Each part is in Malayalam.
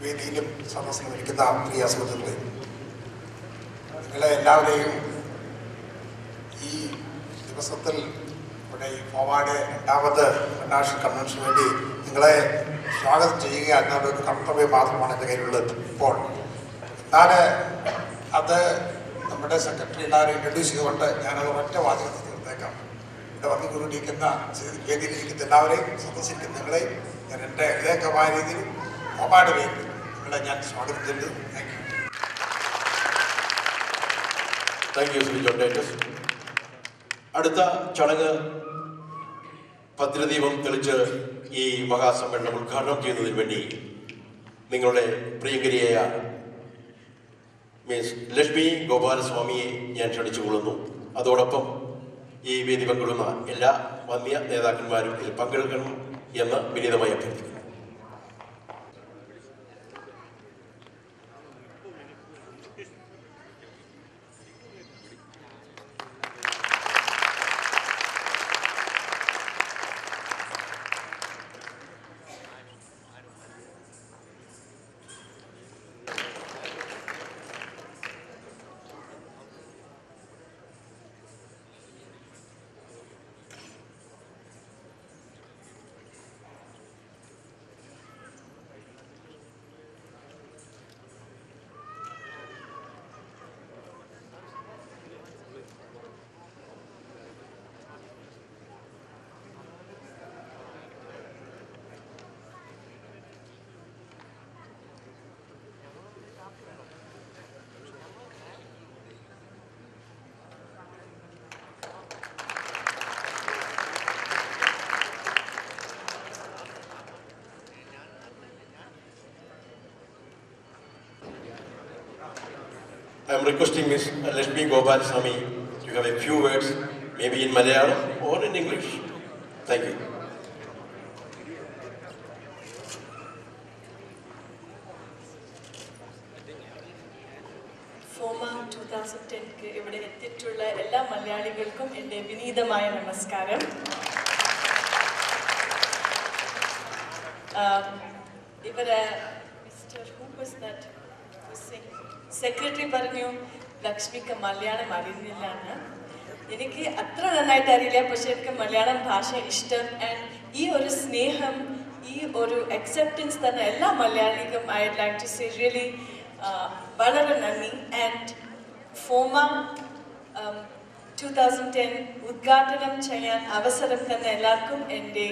വേദിയിലും സദസ്സിലും ഇരിക്കുന്ന പ്രിയ സുഹൃത്തുക്കളെ, നിങ്ങളെ എല്ലാവരെയും ഈ ദിവസത്തിൽ ഇവിടെ ഈ ഫോമായുടെ രണ്ടാമത് ഇന്റർനാഷണൽ കൺവെൻഷന് വേണ്ടി നിങ്ങളെ സ്വാഗതം ചെയ്യുക എന്നുള്ള ഒരു കർത്തവ്യം മാത്രമാണ് എൻ്റെ കയ്യിലുള്ളത് ഇപ്പോൾ. എന്നാൽ അത് നമ്മുടെ സെക്രട്ടറി എല്ലാവരും ഇൻട്രൊഡ്യൂസ് ചെയ്തുകൊണ്ട് ഞാനത് ഒറ്റ വാചകത്തിൽ തീർത്തേക്കാം. ഇവിടെ വന്നുകൊണ്ടിരിക്കുന്ന വേദിയിലിരിക്കുന്ന എല്ലാവരെയും സദസ്സിരിക്കുന്ന നിങ്ങളെയും ഞാൻ എൻ്റെ ഹൃദയംഗമായ രീതിയിൽ ഫോമായുടെ പേരിൽ നിങ്ങളെ ഞാൻ സ്വാഗതം ചെയ്യുന്നു. Thank you Shri John Titus. അടുത്ത ചടങ്ങ് ഭദ്രദീപം തെളിച്ച് ഈ മഹാസമ്മേളനം ഉദ്ഘാടനം ചെയ്യുന്നതിന് വേണ്ടി നിങ്ങളുടെ പ്രിയങ്കരിയായ മിസ് ലക്ഷ്മി ഗോപാലസ്വാമിയെ ഞാൻ ക്ഷണിച്ചുകൊള്ളുന്നു. അതോടൊപ്പം ഈ വേദി പങ്കിടുന്ന എല്ലാ വന്യ നേതാക്കന്മാരും ഇതിൽ പങ്കെടുക്കണം എന്ന് വിനീതമായി അഭ്യർത്ഥിക്കുന്നു. I am requesting Ms. Lakshmi Gopalaswamy to have a few words, maybe in Malayalam or in English. Thank you. FOMAA 2010 ഇവിടെ എത്തിയിട്ടുള്ള എല്ലാ മലയാളികൾക്കും എൻ്റെ വിനീതമായ നമസ്കാരം. ഇവരെ മിസ്റ്റർ സെക്രട്ടറി പറഞ്ഞു ലക്ഷ്മിക്ക് മലയാളം അറിയുന്നില്ല എന്ന്. എനിക്ക് അത്ര നന്നായിട്ട് അറിയില്ല, പക്ഷെ എനിക്ക് മലയാളം ഭാഷ ഇഷ്ടം. ആൻഡ് ഈ ഒരു സ്നേഹം, ഈ ഒരു അക്സെപ്റ്റൻസ് തന്നെ എല്ലാ മലയാളിക്കും I would like to say really വളരെ നന്ദി. ആൻഡ് ഫോമ 2010 ഉദ്ഘാടനം ചെയ്യാൻ അവസരം തന്നെ എല്ലാവർക്കും എൻ്റെ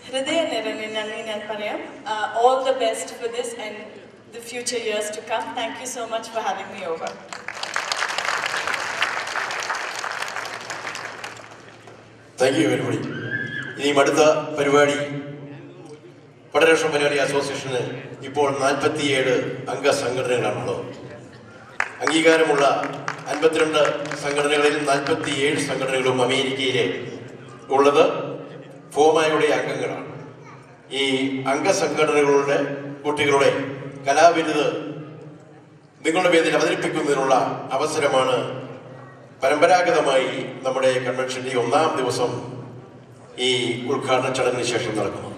ഹൃദയ നിറഞ്ഞ നന്ദി ഞാൻ പറയാം. All the best for this and the future years to come. Thank you so much for having me over. Thank you very much. ഇനി അടുത്ത പരിപാടി ഫെഡറേഷൻ മലയാളി അസോസിയേഷന് ഇപ്പോൾ 47 അംഗ സംഘടനകളാണുള്ളത്. അംഗീകാരമുള്ള 52 സംഘടനകളിൽ 47 സംഘടനകളും അമേരിക്കയിലെ ഉള്ളത് ഫോമയുടെ അംഗങ്ങളാണ്. ഈ അംഗസംഘടനകളുടെ കുട്ടികളുടെ കലാവിരുത് നിങ്ങളുടെ വേദിയിൽ അവതരിപ്പിക്കുന്നതിനുള്ള അവസരമാണ് പരമ്പരാഗതമായി നമ്മുടെ കൺവെൻഷന്റെ 1ാം ദിവസം ഈ ഉദ്ഘാടന ചടങ്ങിന് ശേഷം നടക്കുന്നത്.